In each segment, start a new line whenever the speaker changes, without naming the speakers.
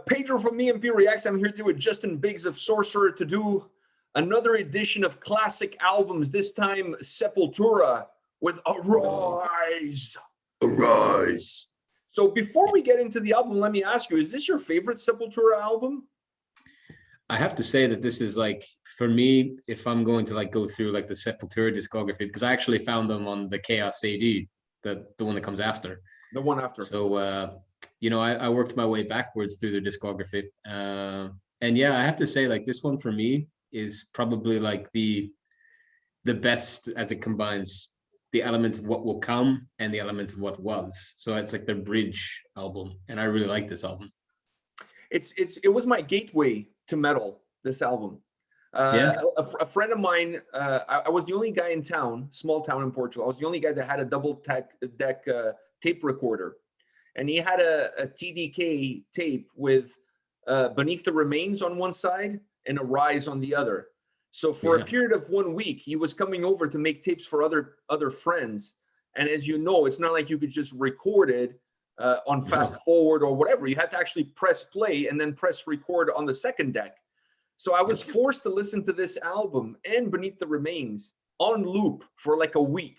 Pedro from A&P-Reacts. I'm here today with Justin Biggs of Sorcerer to do another edition of classic albums, this time Sepultura with Arise. Arise. So before we get into the album, let me ask you, is this your favorite Sepultura album?
I have to say that this is like, for me, if I'm going to like go through like the Sepultura discography, because I actually found them on the Chaos AD, the one that comes after.
The one after.
So, I worked my way backwards through their discography. And yeah, I have to say, like, this one for me is probably like the best as it combines the elements of what will come and the elements of what was. So it's like the bridge album, and I really like this album.
It was my gateway to metal, this album. A friend of mine, I was the only guy in town, small town in Portugal. I was the only guy that had a double deck tape recorder. And he had a TDK tape with Beneath the Remains on one side and Arise on the other. So for a period of 1 week, he was coming over to make tapes for other friends. And as you know, it's not like you could just record it on fast forward or whatever. You had to actually press play and then press record on the second deck. So I was forced to listen to this album and Beneath the Remains on loop for like a week.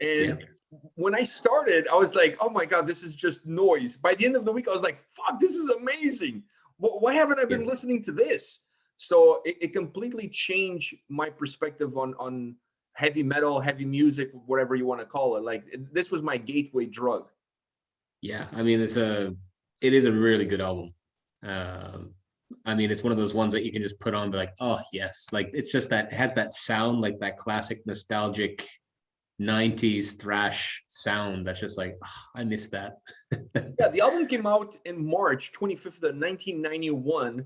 And when I started, I was like, oh my God, this is just noise. By the end of the week, I was like, fuck, this is amazing. Why haven't I been listening to this? So it completely changed my perspective on heavy metal, heavy music, whatever you want to call it. Like, this was my gateway drug.
Yeah, I mean, it is a really good album. I mean, it's one of those ones that you can just put on and be like, oh yes, like it's just that, it has that sound, like that classic nostalgic 90s thrash sound that's just like, oh, I miss that.
Yeah, the album came out in March 25th of 1991.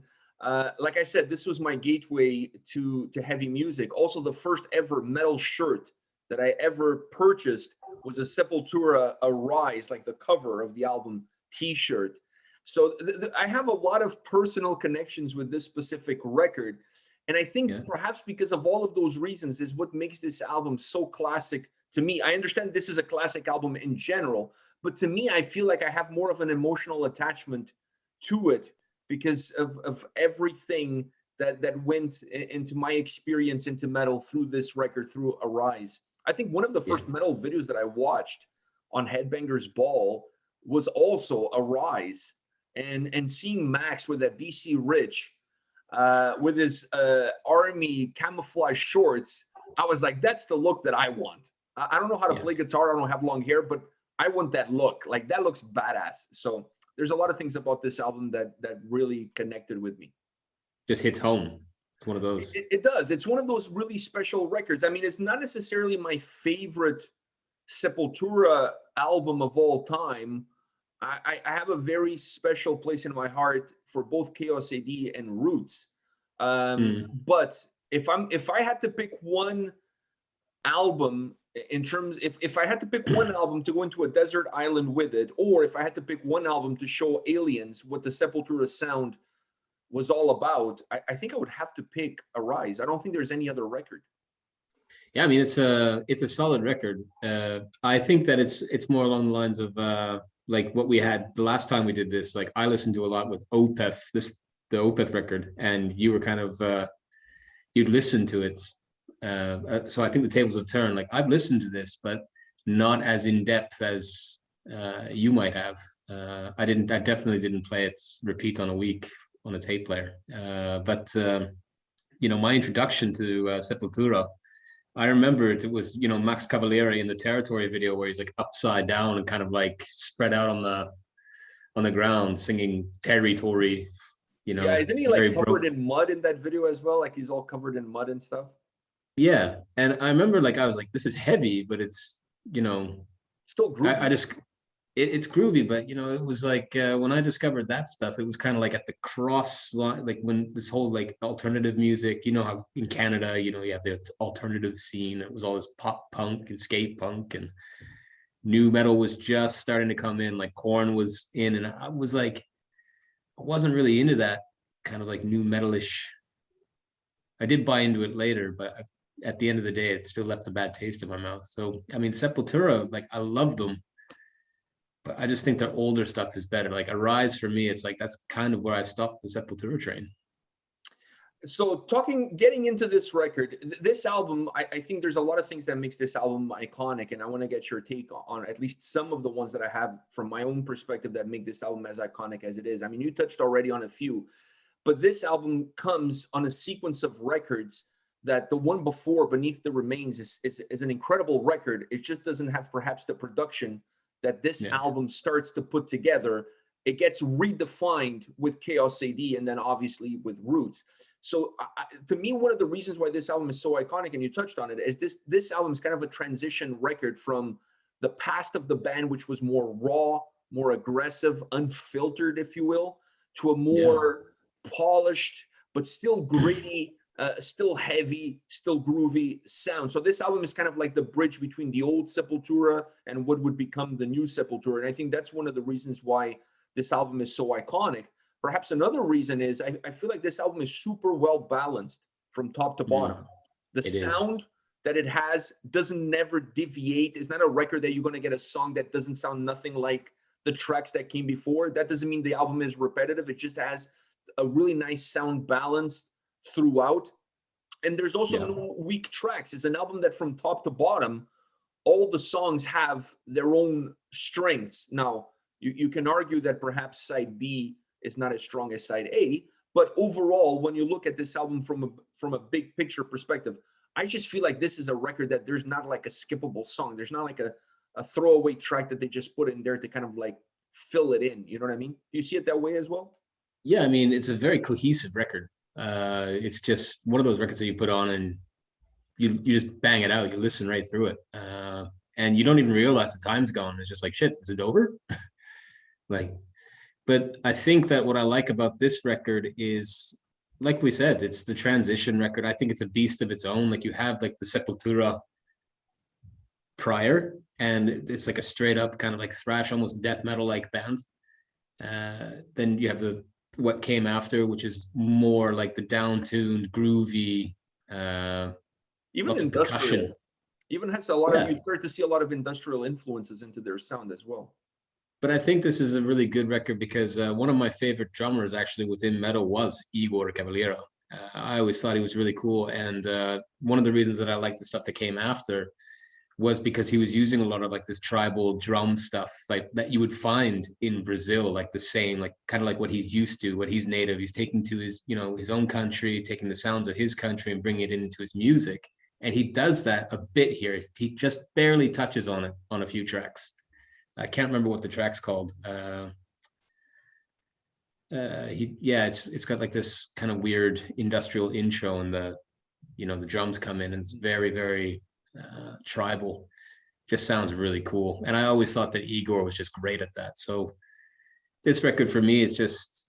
Like I said, this was my gateway to heavy music. Also, the first ever metal shirt that I ever purchased was a Sepultura Arise, like the cover of the album t-shirt. So I have a lot of personal connections with this specific record. And I think perhaps because of all of those reasons is what makes this album so classic to me. I understand this is a classic album in general, but to me, I feel like I have more of an emotional attachment to it because of everything that went into my experience into metal through this record, through Arise. I think one of the first metal videos that I watched on Headbangers Ball was also Arise. And seeing Max with that BC Rich, with his army camouflage shorts, I was like, that's the look that I want. I don't know how to play guitar. I don't have long hair, but I want that look. Like, that looks badass. So there's a lot of things about this album that really connected with me.
Just hits home. It's one of those.
It does. It's one of those really special records. I mean, it's not necessarily my favorite Sepultura album of all time. I have a very special place in my heart for both Chaos AD and Roots. But if I had to pick one album in terms, if I had to pick one album to go into a desert island with it, or if I had to pick one album to show aliens what the Sepultura sound was all about, I think I would have to pick Arise. I don't think there's any other record.
Yeah, I mean, it's a solid record. I think that it's more along the lines of like what we had the last time we did this. Like, I listened to a lot with Opeth, the Opeth record, and you were kind of you'd listen to it. So I think the tables have turned. Like, I've listened to this, but not as in depth as you might have. I definitely didn't play it repeat on a week on a tape player. But my introduction to Sepultura, I remember it was, Max Cavalieri in the Territory video where he's like upside down and kind of like spread out on the ground singing Territory,
Yeah, isn't he like covered in mud in that video as well? Like, he's all covered in mud and stuff.
Yeah. And I remember, like, I was like, this is heavy, but it's,
still groovy.
It's groovy, but it was like when I discovered that stuff, it was kind of like at the cross line, like when this whole like alternative music, how in Canada, you have the alternative scene. It was all this pop punk and skate punk, and new metal was just starting to come in. Like, Korn was in, and I was like, I wasn't really into that kind of like new metalish. I did buy into it later, but at the end of the day, it still left a bad taste in my mouth. So I mean, Sepultura, like, I love them. but I just think their older stuff is better. Like Arise for me, it's like that's kind of where I stopped the Sepultura train.
So getting into this record, this album, I think there's a lot of things that makes this album iconic, and I want to get your take on at least some of the ones that I have from my own perspective that make this album as iconic as it is. I mean, you touched already on a few, but this album comes on a sequence of records that the one before, Beneath the Remains, is an incredible record. It just doesn't have perhaps the production that this album starts to put together. It gets redefined with Chaos AD and then obviously with Roots. So to me, one of the reasons why this album is so iconic, and you touched on it, is this album is kind of a transition record from the past of the band, which was more raw, more aggressive, unfiltered, if you will, to a more polished, but still gritty, still heavy, still groovy sound. So this album is kind of like the bridge between the old Sepultura and what would become the new Sepultura. And I think that's one of the reasons why this album is so iconic. Perhaps another reason is I feel like this album is super well balanced from top to bottom. The sound that it has doesn't never deviate. It's not a record that you're going to get a song that doesn't sound nothing like the tracks that came before. That doesn't mean the album is repetitive. It just has a really nice sound balance throughout. And there's also no weak tracks. It's an album that from top to bottom, all the songs have their own strengths. Now, you can argue that perhaps side B is not as strong as side A, but overall, when you look at this album from a big picture perspective, I just feel like this is a record that there's not like a skippable song. There's not like a throwaway track that they just put in there to kind of like fill it in. You know what I mean? Do you see it that way as well?
Yeah, I mean, it's a very cohesive record. It's just one of those records that you put on and you just bang it out. You listen right through it. And you don't even realize the time's gone. It's just like, shit, is it over? Like, but I think that what I like about this record is, like we said, it's the transition record. I think it's a beast of its own. Like you have like the Sepultura prior, and it's like a straight up kind of like thrash, almost death metal like band. Then you have what came after, which is more like the down-tuned, groovy,
even
lots of percussion.
Even has a lot of, you start to see a lot of industrial influences into their sound as well.
But I think this is a really good record because one of my favorite drummers actually within metal was Igor Cavaliero. I always thought he was really cool. And one of the reasons that I liked the stuff that came after was because he was using a lot of like this tribal drum stuff like that you would find in Brazil, like the same, like kind of like what he's used to, what he's native. He's taking to his, his own country, taking the sounds of his country and bringing it into his music. And he does that a bit here. He just barely touches on it on a few tracks. I can't remember what the track's called. It's got like this kind of weird industrial intro, and the drums come in, and it's very, very tribal. Just sounds really cool. And I always thought that Igor was just great at that. So this record for me is just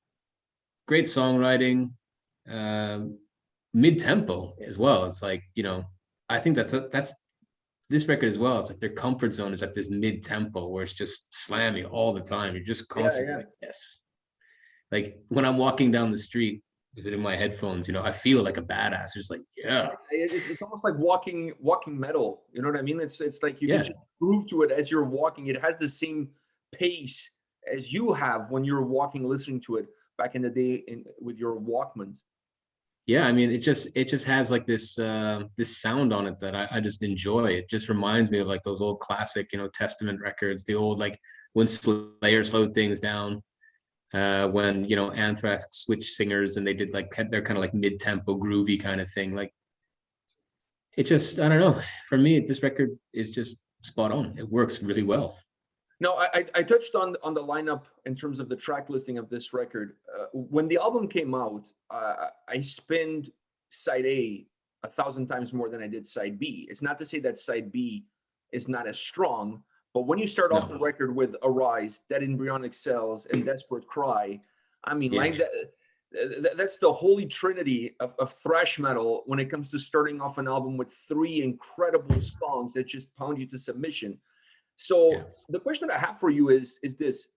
great songwriting, mid-tempo as well. It's like, I think that's this record as well. It's like their comfort zone is at this mid-tempo where it's just slammy all the time. You're just constantly like, yes. Like when I'm walking down the street with it in my headphones, I feel like a badass. It's like, yeah.
It's almost like walking metal. You know what I mean? It's like you can just groove to it as you're walking. It has the same pace as you have when you're walking, listening to it back in the day with your Walkmans.
Yeah, I mean, it just has like this sound on it that I just enjoy. It just reminds me of like those old classic, Testament records, the old like when Slayer slowed things down, when Anthrax switched singers and they did like their kind of like mid-tempo groovy kind of thing. Like it just, I don't know. For me, this record is just spot on. It works really well.
No, I touched on the lineup in terms of the track listing of this record. When the album came out, I spinned side A 1,000 times more than I did side B. It's not to say that side B is not as strong, but when you start off the record with Arise, Dead Embryonic Cells, and Desperate Cry, I mean, like that's the holy trinity of thrash metal when it comes to starting off an album with 3 incredible songs that just pound you to submission. So the question that I have for you is this: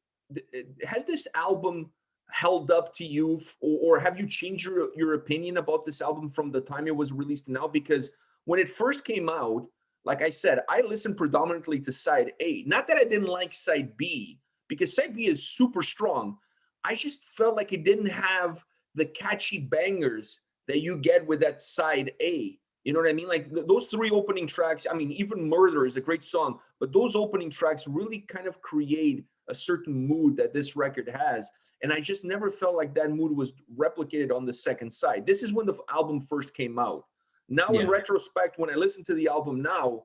has this album held up to you, or have you changed your opinion about this album from the time it was released to now? Because when it first came out, like I said, I listened predominantly to side A. Not that I didn't like side B, because side B is super strong. I just felt like it didn't have the catchy bangers that you get with that side A. You know what I mean? Like those three opening tracks, I mean, even Murder is a great song, but those opening tracks really kind of create a certain mood that this record has. And I just never felt like that mood was replicated on the second side. This is when the album first came out. Now, in retrospect, when I listen to the album now,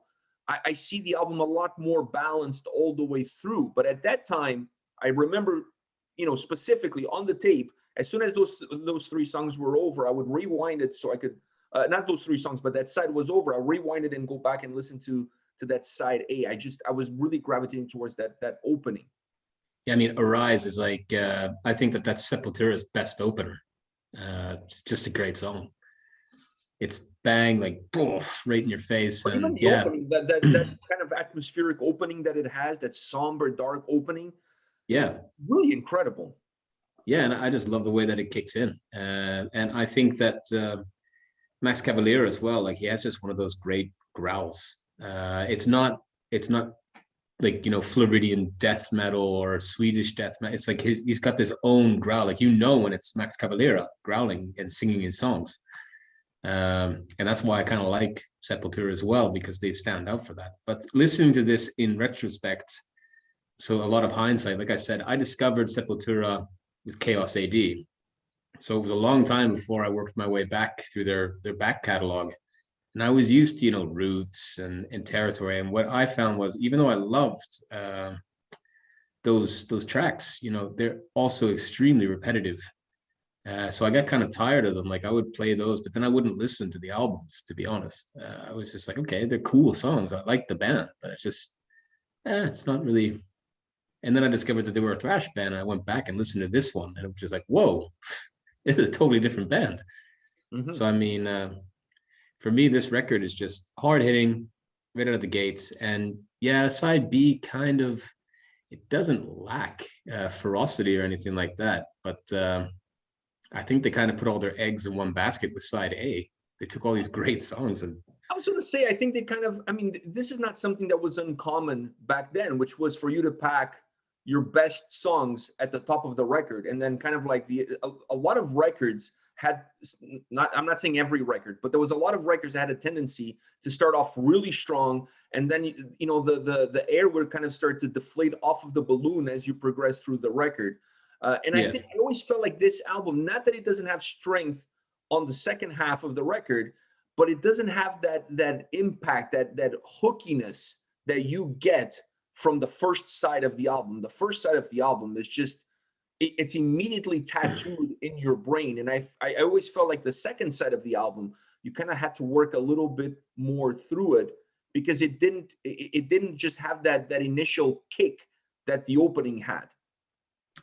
I see the album a lot more balanced all the way through. But at that time, I remember, you know, specifically on the tape, as soon as those three songs were over, I would rewind it so I could, not those three songs, but that side was over. I rewind it and go back and listen to that side A. I was really gravitating towards that opening.
Yeah, I mean, Arise is like, I think that's Sepultura's best opener. It's just a great song. It's bang, like, poof, right in your face.
But
and
even the opening, that kind of atmospheric opening that it has, that somber, dark opening.
Yeah.
Really incredible.
Yeah, and I just love the way that it kicks in. And I think that Max Cavalera as well, like he has just one of those great growls. It's not like, you know, Floridian death metal or Swedish death metal. It's like he's got this own growl. Like, you know, when it's Max Cavalera growling and singing his songs. And that's why I kind of like Sepultura as well, because they stand out for that. But listening to this in retrospect, so a lot of hindsight, like I said, I discovered Sepultura with Chaos AD. So it was a long time before I worked my way back through their back catalog. And I was used to, you know, Roots and Territory. And what I found was, even though I loved those tracks, you know, they're also extremely repetitive. So I got kind of tired of them. Like I would play those, but then I wouldn't listen to the albums, to be honest. I was just like, okay, they're cool songs. I like the band, but it's just, it's not really. And then I discovered that they were a thrash band. And I went back and listened to this one, and it was just like, whoa, this is a totally different band. Mm-hmm. So, I mean, for me, this record is just hard hitting right out of the gates. And yeah, side B kind of, it doesn't lack ferocity or anything like that. But I think they kind of put all their eggs in one basket with side A. They took all these great songs. And
I was going to say, I think they kind of, I mean, this is not something that was uncommon back then, which was for you to pack your best songs at the top of the record. And then kind of like a lot of records had, I'm not saying every record, but there was a lot of records that had a tendency to start off really strong. And then, you know, the air would kind of start to deflate off of the balloon as you progress through the record. And I think I always felt like this album, not that it doesn't have strength on the second half of the record, but it doesn't have that impact, that hookiness that you get from the first side of the album. The first side of the album is just, it's immediately tattooed in your brain. And I always felt like the second side of the album, you kind of had to work a little bit more through it, because it didn't just have that initial kick that the opening had.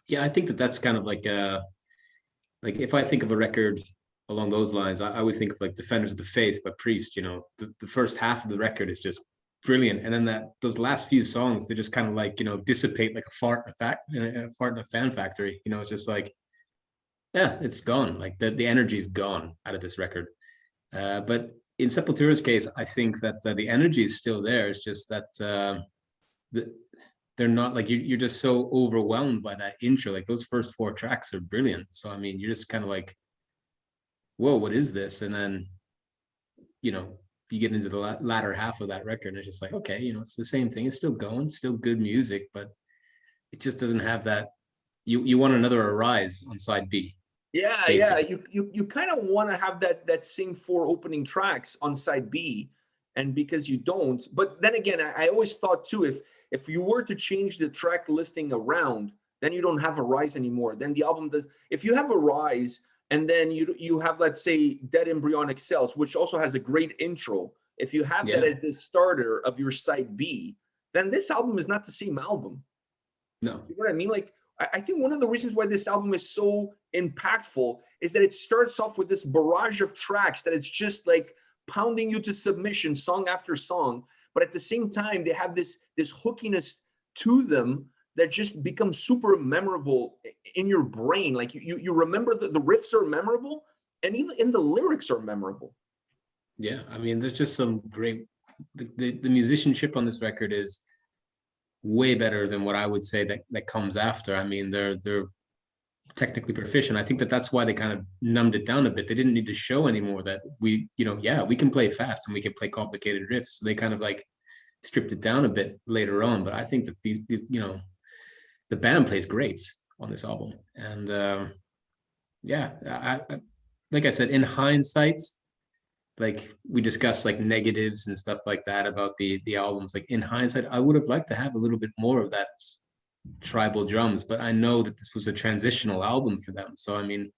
Yeah, I think that's kind of like if I think of a record along those lines, I would think of like Defenders of the Faith by Priest. You know, the first half of the record is just brilliant, and then those last few songs, they just kind of like, you know, dissipate like a fart in a fan factory. You know, it's just like, yeah, it's gone. Like the energy is gone out of this record. But in Sepultura's case, I think that the energy is still there. It's just that they're not like, you're just so overwhelmed by that intro. Like those first 4 tracks are brilliant. So I mean, you're just kind of like, whoa, what is this? And then, you know, you get into the latter half of that record, and it's just like, okay, you know, it's the same thing. It's still going, still good music, but it just doesn't have that. You want another Arise on side B.
Yeah, basically. You kind of want to have that same 4 opening tracks on side B, and because you don't. But then again, I always thought too, if you were to change the track listing around, then you don't have Arise anymore. Then the album does. If you have Arise, and then you have, let's say, Dead Embryonic Cells, which also has a great intro. If you have that as the starter of your side B, then this album is not the same album.
No.
You know what I mean? Like, I think one of the reasons why this album is so impactful is that it starts off with this barrage of tracks that it's just like pounding you to submission, song after song. But at the same time, they have this hookiness to them that just becomes super memorable in your brain. Like you remember the riffs are memorable, and even in the lyrics are memorable.
Yeah, I mean, there's just some great, the musicianship on this record is way better than what I would say that comes after. I mean, they're technically proficient. I think that's why they kind of numbed it down a bit. They didn't need to show anymore that we, yeah, we can play fast and we can play complicated riffs. So they kind of like stripped it down a bit later on. But I think that these the band plays great on this album. And yeah, I like I said, in hindsight, like we discussed like negatives and stuff like that about the albums. Like in hindsight, I would have liked to have a little bit more of that tribal drums, but I know that this was a transitional album for them. So I mean,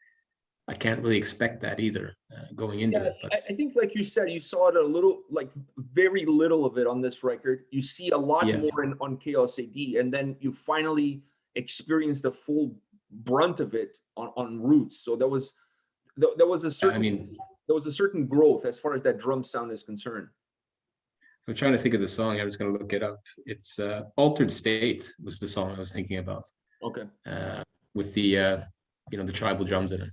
I can't really expect that either going into it. But
I think, like you said, you saw it a little, like very little of it on this record. You see a lot more on Chaos AD, and then you finally experience the full brunt of it on Roots. So there was a certain there was a certain growth as far as that drum sound is concerned.
I'm trying to think of the song. I was going to look it up. It's Altered State was the song I was thinking about.
Okay.
With the the tribal drums in it.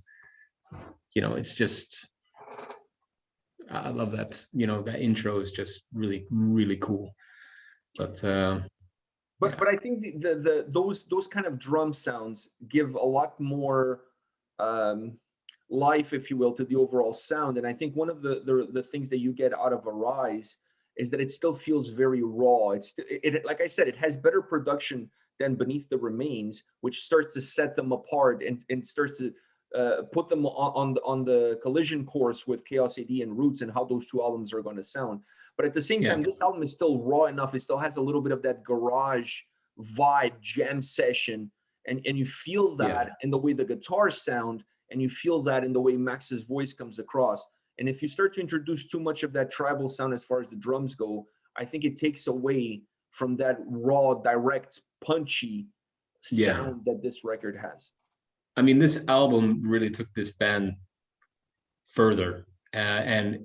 It's just, I love that. That intro is just really, really cool. But
I think those kind of drum sounds give a lot more life, if you will, to the overall sound. And I think one of the things that you get out of Arise is that it still feels very raw. It like I said, it has better production than Beneath the Remains, which starts to set them apart and starts to put them on the collision course with Chaos AD and Roots and how those two albums are going to sound. But at the same time, this album is still raw enough. It still has a little bit of that garage vibe, jam session, and you feel that in the way the guitars sound, and you feel that in the way Max's voice comes across. And if you start to introduce too much of that tribal sound as far as the drums go, I think it takes away from that raw, direct, punchy sound that this record has.
I mean, this album really took this band further, and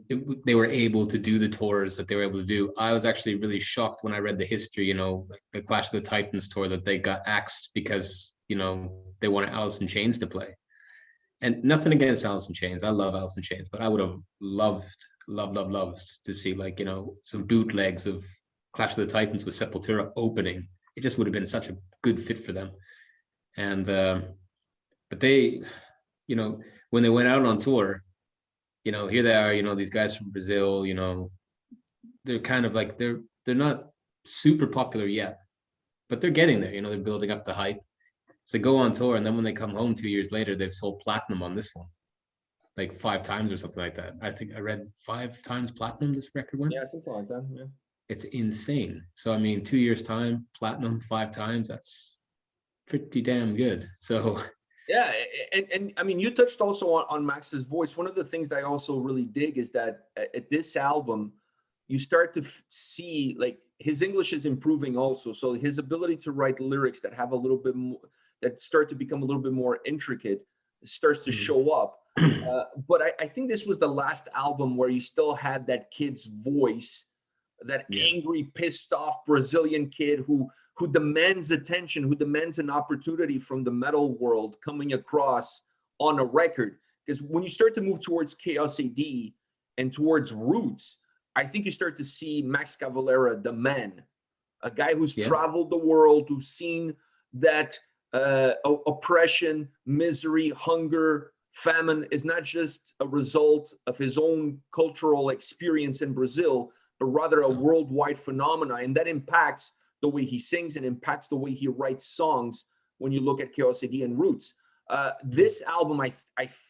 they were able to do the tours that they were able to do. I was actually really shocked when I read the history, like the Clash of the Titans tour, that they got axed because, they wanted Alice in Chains to play. And nothing against Alice in Chains. I love Alice in Chains, but I would have loved to see some bootlegs of Clash of the Titans with Sepultura opening. It just would have been such a good fit for them. And but they, when they went out on tour, here they are, these guys from Brazil, they're kind of like they're not super popular yet, but they're getting there. They're building up the hype. So they go on tour, and then when they come home 2 years later, they've sold platinum on this one, like 5 times or something like that. I think I read 5 times platinum this record went.
Yeah, something like that. Yeah, it's
insane. So I mean, 2 years time, platinum 5 times. That's pretty damn good. So
yeah, and I mean, you touched also on Max's voice. One of the things that I also really dig is that at this album, you start to see like his English is improving also. So his ability to write lyrics that have a little bit more, that start to become a little bit more intricate, starts to show up. But I think this was the last album where you still had that kid's voice, that angry, pissed off Brazilian kid who demands attention, who demands an opportunity from the metal world coming across on a record. Because when you start to move towards Chaos AD and towards Roots, I think you start to see Max Cavalera, the man, a guy who's traveled the world, who's seen that oppression, misery, hunger, famine is not just a result of his own cultural experience in Brazil, but rather a worldwide phenomena. And that impacts the way he sings and impacts the way he writes songs when you look at Chaos AD and Roots. This album, I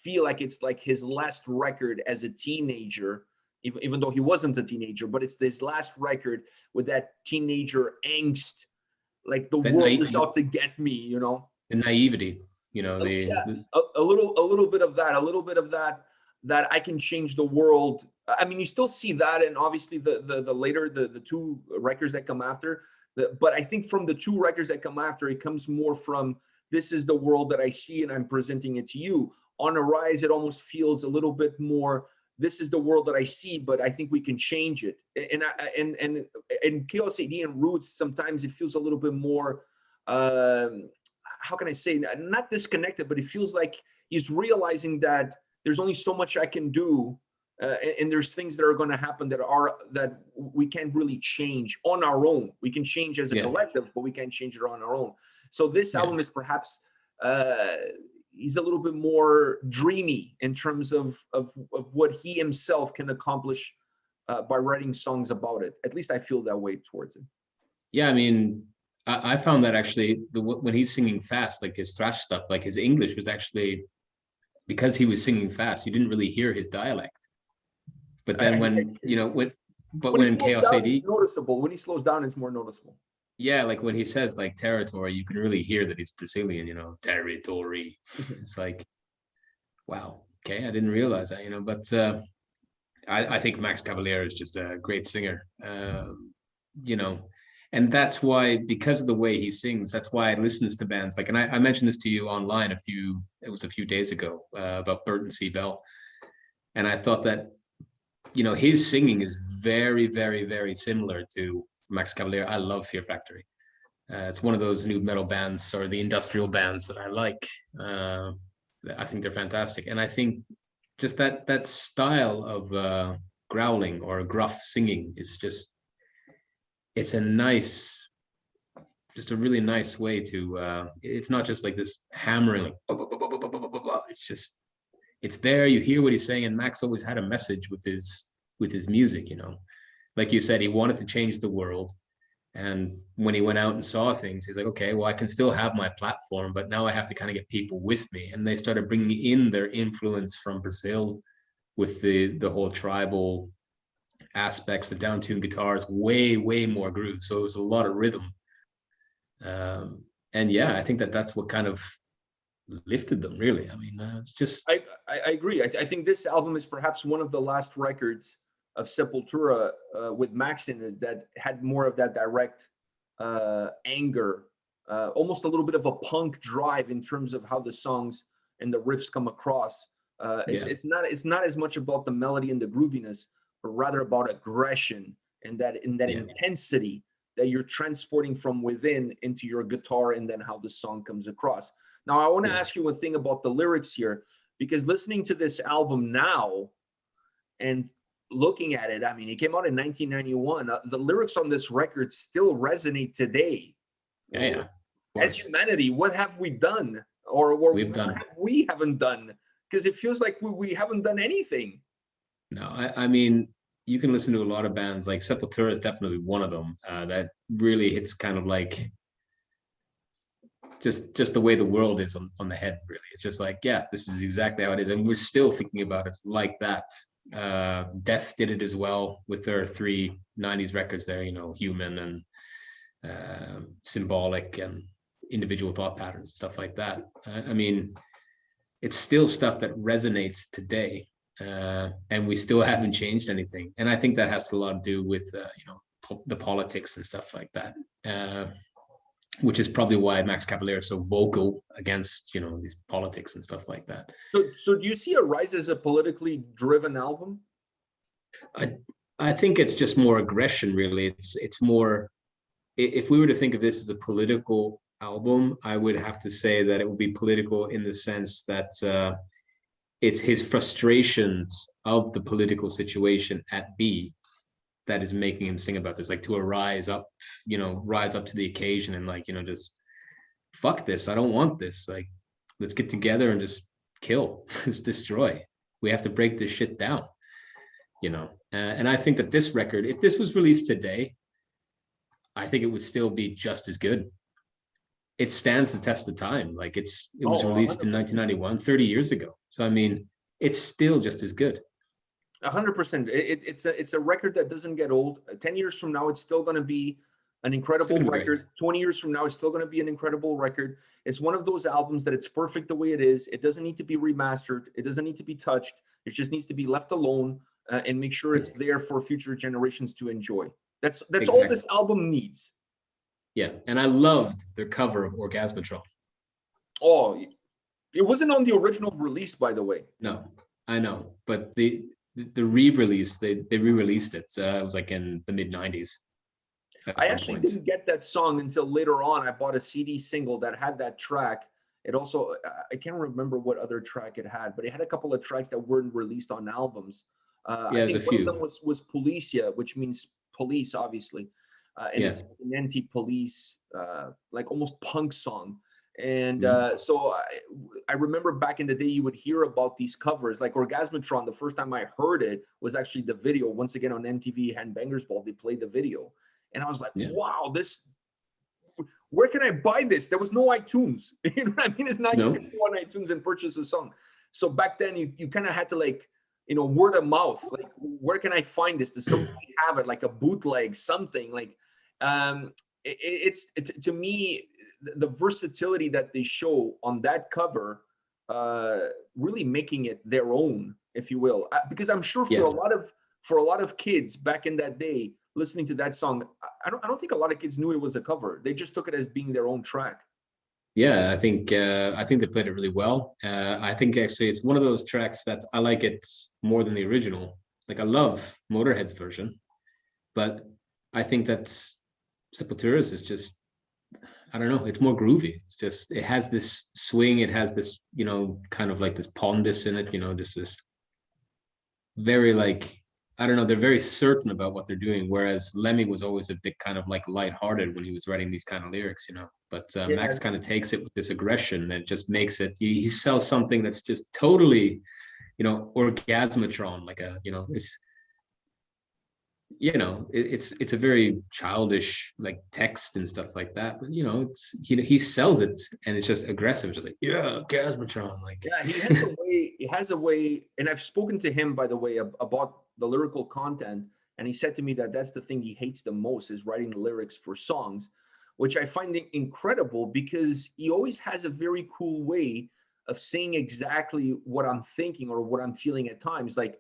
feel like it's like his last record as a teenager, even though he wasn't a teenager, but it's his last record with that teenager angst, like the world is out to get me,
The naivety,
a little bit of that, that I can change the world. I mean, you still see that, and obviously the later the 2 records that come after. But I think from the 2 records that come after, it comes more from, this is the world that I see and I'm presenting it to you. On Arise, it almost feels a little bit more, this is the world that I see, but I think we can change it. And Chaos AD and Roots, sometimes it feels a little bit more, how can I say, not disconnected, but it feels like he's realizing that there's only so much I can do and there's things that are going to happen that we can't really change on our own. We can change as a collective, but we can't change it on our own. So this album is perhaps he's a little bit more dreamy in terms of what he himself can accomplish by writing songs about it. At least I feel that way towards it.
Yeah, I mean, I found that actually when he's singing fast, like his thrash stuff, like his English was actually, because he was singing fast, you didn't really hear his dialect. But then when Chaos AD,
it's noticeable. When he slows down, it's more noticeable.
Yeah, like when he says like territory, you can really hear that he's Brazilian, territory. It's like, wow, okay, I didn't realize that, but I think Max Cavalera is just a great singer, and that's why, because of the way he sings, that's why I listen to bands like, and I mentioned this to you online it was a few days ago, about Burton C. Bell, and I thought that, his singing is very, very, very similar to Max Cavalera. I love Fear Factory. It's one of those new metal bands or the industrial bands that I like. I think they're fantastic, and I think just that style of growling or gruff singing is it's a really nice way to. It's not just like this hammering, like blah, blah, blah, blah, blah, blah, blah, blah. It's there. You hear what he's saying, and Max always had a message with his music. Like you said, he wanted to change the world. And when he went out and saw things, he's like, okay, well, I can still have my platform, but now I have to kind of get people with me. And they started bringing in their influence from Brazil with the whole tribal aspects, the down-tuned guitars, way, way more groove. So it was a lot of rhythm. And yeah, I think that's what kind of lifted them, really. I mean, it's just...
I agree. I think this album is perhaps one of the last records of Sepultura with Max in it that had more of that direct anger, almost a little bit of a punk drive in terms of how the songs and the riffs come across. It's not as much about the melody and the grooviness, but rather about aggression and that intensity that you're transporting from within into your guitar, and then how the song comes across. Now, I want to ask you one thing about the lyrics here, because listening to this album now and looking at it, I mean, it came out in 1991. The lyrics on this record still resonate today.
Yeah.
As humanity, what have we done, or we haven't done? Because it feels like we haven't done anything.
No, I mean, you can listen to a lot of bands, like Sepultura is definitely one of them, that really hits kind of like just the way the world is on the head, really. It's just like, yeah, this is exactly how it is. And we're still thinking about it like that. Death did it as well with their 3 90s records there, Human and Symbolic and Individual Thought Patterns, stuff like that. I mean, it's still stuff that resonates today, and we still haven't changed anything. And I think that has a lot to do with the politics and stuff like that, which is probably why Max Cavalera is so vocal against these politics and stuff like that.
So do you see Arise as a politically driven album?
I think it's just more aggression, really. It's more, if we were to think of this as a political album, I would have to say that it would be political in the sense that it's his frustrations of the political situation at B that is making him sing about this, like to rise up to the occasion and just fuck this. I don't want this. Like, let's get together and just kill, just destroy. We have to break this shit down, and I think that this record, if this was released today, I think it would still be just as good. It stands the test of time. Like it was released 100%. In 1991, 30 years ago. So, I mean, it's still just as good.
100%. It's a record that doesn't get old. 10 years from now, it's still going to be an incredible record. Great. 20 years from now, it's still going to be an incredible record. It's one of those albums that it's perfect the way it is. It doesn't need to be remastered. It doesn't need to be touched. It just needs to be left alone and make sure it's there for future generations to enjoy. That's exactly all this album needs.
Yeah, and I loved their cover of Orgasmatron.
Oh, it wasn't on the original release, by the way.
No, I know, but the re-release, they re-released it. So it was like in the mid-90s.
I actually didn't get that song until later on. I bought a CD single that had that track. It also, I can't remember what other track it had, but it had a couple of tracks that weren't released on albums.
Yeah,
I
there's a
think one of them
few.
was Policia, which means police, obviously, and
Yeah.
it's an anti-police, like almost punk song. And
Mhm.
so I remember back in the day, you would hear about these covers, like Orgasmatron. The first time I heard it was actually the video. Once again on MTV Handbangers Ball, they played the video, and I was like,
Yeah.
wow, this. Where can I buy this? There was no iTunes. You know what I mean? It's not you
No.
can go on iTunes and purchase a song. So back then, you kind of had to like, word of mouth. Like, where can I find this? Does somebody have it? Like a bootleg, something like. It's to me the versatility that they show on that cover, really making it their own, if you will. Because I'm sure
Yeah.
for a lot of kids back in that day listening to that song, I don't think a lot of kids knew it was a cover. They just took it as being their own track.
Yeah, I think they played it really well. I think actually it's one of those tracks that I like it more than the original. Like I love Motorhead's version, but I think that Sepultura's is just, I don't know, it's more groovy. It's just, it has this swing, it has this, kind of like this pondus in it, this very like, I don't know, they're very certain about what they're doing. Whereas Lemmy was always a bit kind of like lighthearted when he was writing these kind of lyrics. But
Yeah,
Max kind of takes it with this aggression and just makes it, he sells something that's just totally, orgasmatron, like it's, it's a very childish like text and stuff like that. But it's he sells it and it's just aggressive, just like, yeah, Gasmatron, like.
yeah, he has a way. He has a way, and I've spoken to him, by the way, about the lyrical content, and he said to me that that's the thing he hates the most is writing the lyrics for songs, which I find incredible because he always has a very cool way of saying exactly what I'm thinking or what I'm feeling at times. Like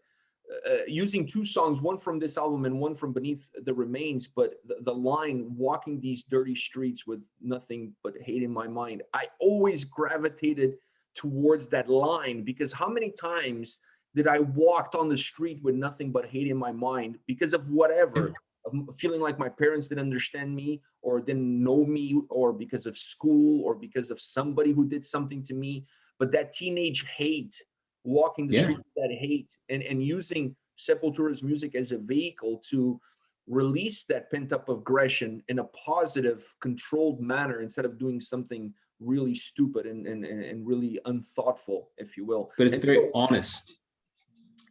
using two songs, one from this album and one from Beneath the Remains, but the line "walking these dirty streets with nothing but hate in my mind," I always gravitated towards that line because how many times did I walked on the street with nothing but hate in my mind because of whatever, of feeling like my parents didn't understand me or didn't know me, or because of school or because of somebody who did something to me, but that teenage hate, walking the
Yeah.
street with that hate, and using Sepultura's music as a vehicle to release that pent-up aggression in a positive, controlled manner instead of doing something really stupid and really unthoughtful, if you will.
But it's
And
very
so,
honest.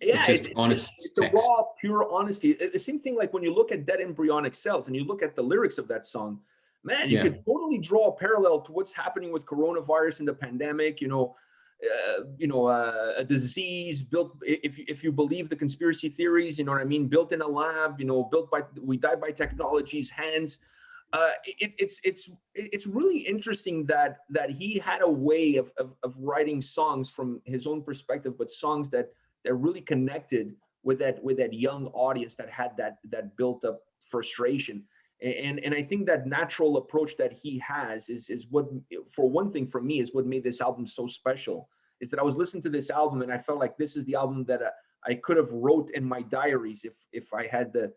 It's
yeah,
just honest
it's the raw,
text.
pure honesty. The same thing like when you look at Dead Embryonic Cells and you look at the lyrics of that song, man, you
Yeah.
could totally draw a parallel to what's happening with coronavirus and the pandemic. A disease built, if you believe the conspiracy theories, you know what I mean, built in a lab, we die by technology's hands. It's really interesting that he had a way of writing songs from his own perspective, but songs that really connected with that young audience that had that built up frustration. And I think that natural approach that he has is what, for one thing, for me, is what made this album so special. Is that I was listening to this album and I felt like this is the album that I could have wrote in my diaries if I had the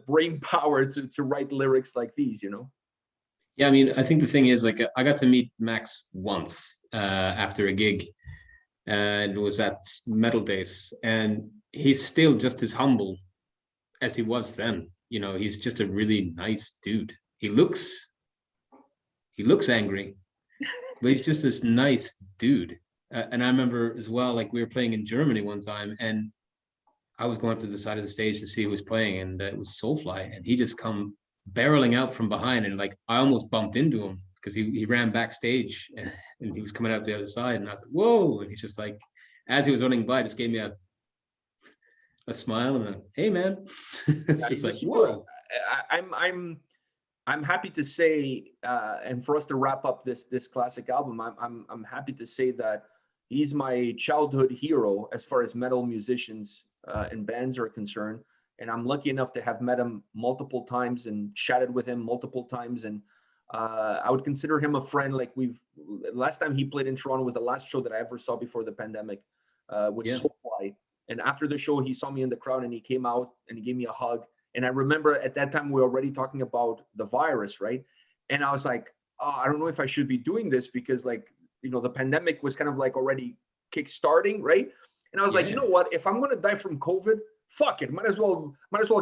brain power to write lyrics like these.
Yeah, I mean, I think the thing is, like, I got to meet Max once after a gig, and it was at Metal Days, and he's still just as humble as he was then. He's just a really nice dude. He looks angry, but he's just this nice dude. And I remember as well, like we were playing in Germany one time, and I was going up to the side of the stage to see who was playing, and it was Soulfly, and he just come barreling out from behind, and like I almost bumped into him because he ran backstage, and he was coming out the other side, and I was like, whoa, and he's just like, as he was running by, just gave me a smile and a, hey man. It's
Yeah,
just like,
super.
whoa.
I'm happy to say, and for us to wrap up this classic album, I'm happy to say that he's my childhood hero as far as metal musicians and bands are concerned. And I'm lucky enough to have met him multiple times and chatted with him multiple times. And I would consider him a friend. Like last time he played in Toronto was the last show that I ever saw before the pandemic with
Yeah.
Soulfly. And after the show, he saw me in the crowd and he came out and he gave me a hug. And I remember at that time, we were already talking about the virus, right? And I was like, oh, I don't know if I should be doing this because the pandemic was kind of like already kickstarting, right? And I was like, you
Yeah.
know what? If I'm going to die from COVID, fuck it, might as well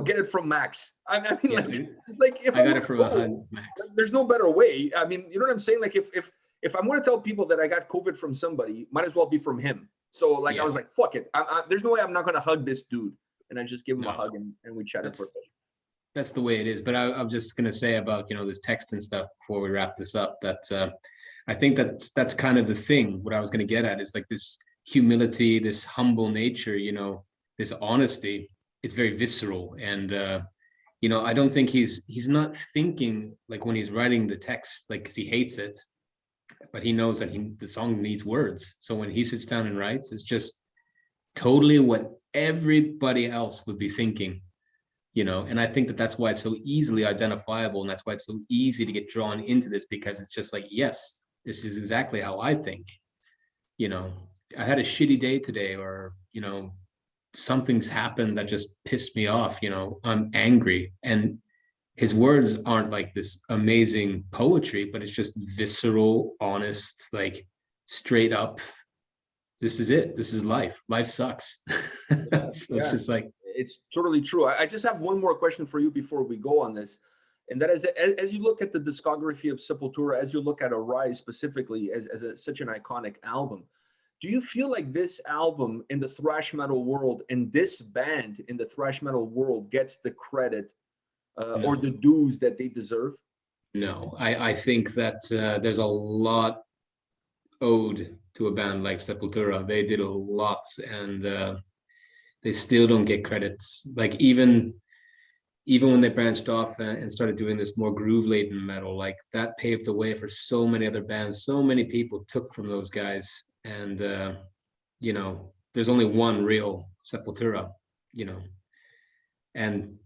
get it from Max. I mean,
Yeah,
like if
I got
want
it from
to
a
go,
hug, Max.
there's no better way. I mean, you know what I'm saying? Like if I'm going to tell people that I got COVID from somebody, might as well be from him. So like I
Yeah,
was like, fuck it. There's no way I'm not going to hug this dude. And I just give him a
no,
hug and we chatted for a bit.
that's the way it is. But I'm just gonna say about this text and stuff before we wrap this up that I think that's kind of the thing. What I was gonna get at is like this humility, this humble nature, this honesty. It's very visceral, and I don't think he's not thinking like when he's writing the text, like because he hates it, but he knows that the song needs words. So when he sits down and writes, it's just totally what everybody else would be thinking. And I think that that's why it's so easily identifiable, and that's why it's so easy to get drawn into this, because it's just like, yes, this is exactly how I think. I had a shitty day today, or something's happened that just pissed me off. I'm angry, and his words aren't like this amazing poetry, but it's just visceral, honest, like straight up, this is it, this is life sucks. So it's just like,
it's totally true. I just have one more question for you before we go on this. And that is, as you look at the discography of Sepultura, as you look at Arise specifically as such an iconic album, do you feel like this album in the thrash metal world and this band in the thrash metal world gets the credit
no.
or the dues that they deserve?
No, I think that there's a lot owed to a band like Sepultura. They did a lot, and they still don't get credits. Like even when they branched off and started doing this more groove-laden metal, like that paved the way for so many other bands. So many people took from those guys, and there's only one real Sepultura, and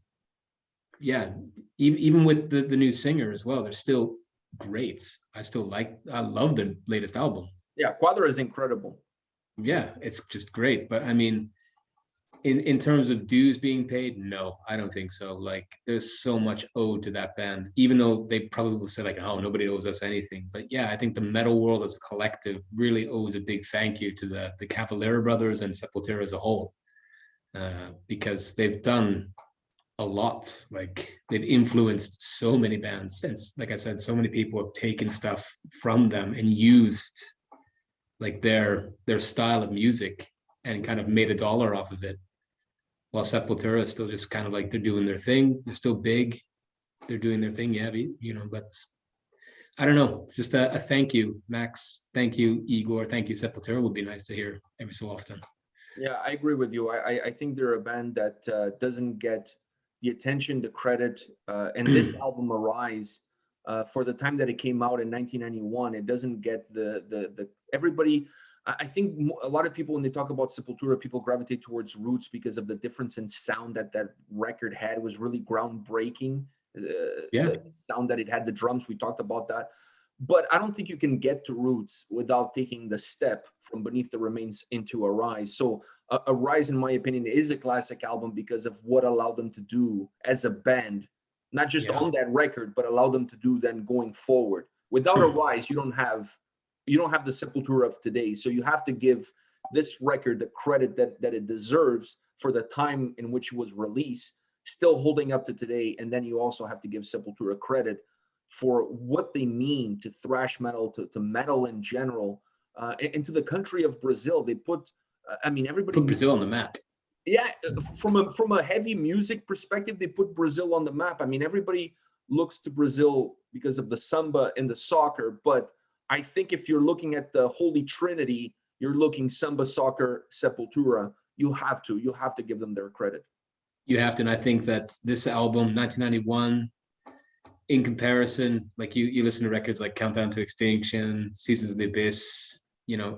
yeah, even with the new singer as well, they're still great. I love the latest album.
Yeah, Quadra is incredible.
Yeah, it's just great. But I mean, in terms of dues being paid, no, I don't think so. Like there's so much owed to that band, even though they probably will say like, oh, nobody owes us anything. But yeah, I think the metal world as a collective really owes a big thank you to the Cavalera brothers and Sepultura as a whole, because they've done a lot. Like they've influenced so many bands, since, like I said, so many people have taken stuff from them and used like their style of music and kind of made a dollar off of it, while Sepultura is still just kind of like, they're doing their thing. They're still big, they're doing their thing. Yeah, but I don't know, just a thank you, Max, thank you, Igor, thank you, Sepultura would be nice to hear every so often.
Yeah, I agree with you. I think they're a band that doesn't get the attention, the credit, and this album Arise, for the time that it came out in 1991, it doesn't get the everybody. I think a lot of people, when they talk about Sepultura, people gravitate towards Roots because of the difference in sound that record had. It was really groundbreaking. The sound that it had, the drums, we talked about that. But I don't think you can get to Roots without taking the step from Beneath the Remains into Arise. So Arise, in my opinion, is a classic album because of what allowed them to do as a band, not just on that record, but allow them to do then going forward. Without Arise, you don't have the Sepultura of today. So you have to give this record the credit that it deserves for the time in which it was released, still holding up to today. And then you also have to give Sepultura credit for what they mean to thrash metal, to metal in general, and to the country of Brazil. They put, everybody
put Brazil on the map.
Yeah, from a heavy music perspective, they put Brazil on the map. I mean, everybody looks to Brazil because of the samba and the soccer, but I think if you're looking at the Holy Trinity, you're looking samba, soccer, Sepultura. You have to give them their credit.
You have to, and I think that this album, 1991, in comparison, like you listen to records like Countdown to Extinction, Seasons of the Abyss,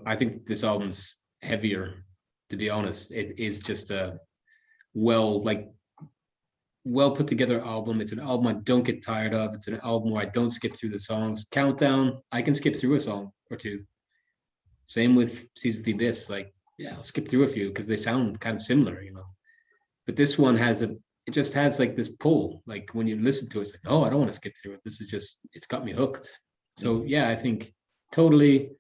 I think this album's heavier, to be honest. It is just a well put together album. It's an album I don't get tired of. It's an album where I don't skip through the songs. Countdown, I can skip through a song or two. Same with Seasons of the Abyss. Like, yeah, I'll skip through a few because they sound kind of similar, But this one it just has like this pull. Like when you listen to it, it's like, oh, I don't want to skip through it. This is just, it's got me hooked. So yeah, I think totally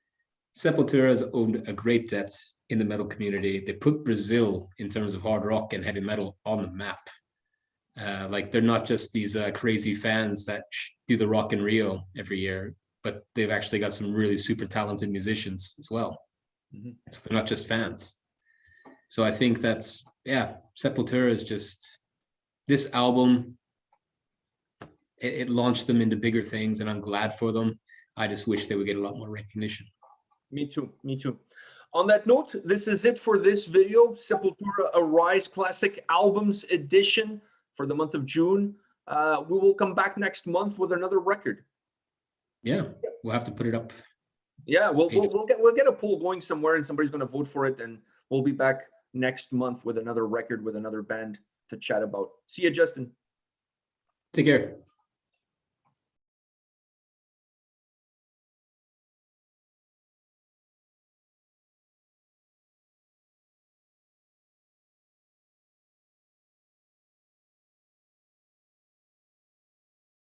Sepultura has owed a great debt in the metal community. They put Brazil in terms of hard rock and heavy metal on the map. Like they're not just these crazy fans that do the Rock in Rio every year, but they've actually got some really super talented musicians as well. So they're not just fans. So I think that's, yeah, Sepultura is just, this album, it launched them into bigger things, and I'm glad for them. I just wish they would get a lot more recognition.
Me too, me too. On that note, this is it for this video, Sepultura Arise Classic Albums Edition for the month of June. We will come back next month with another record.
Yeah, we'll have to put it up.
Yeah, we'll get a poll going somewhere, and somebody's going to vote for it, and we'll be back next month with another record with another band to chat about. See you, Justin.
Take care.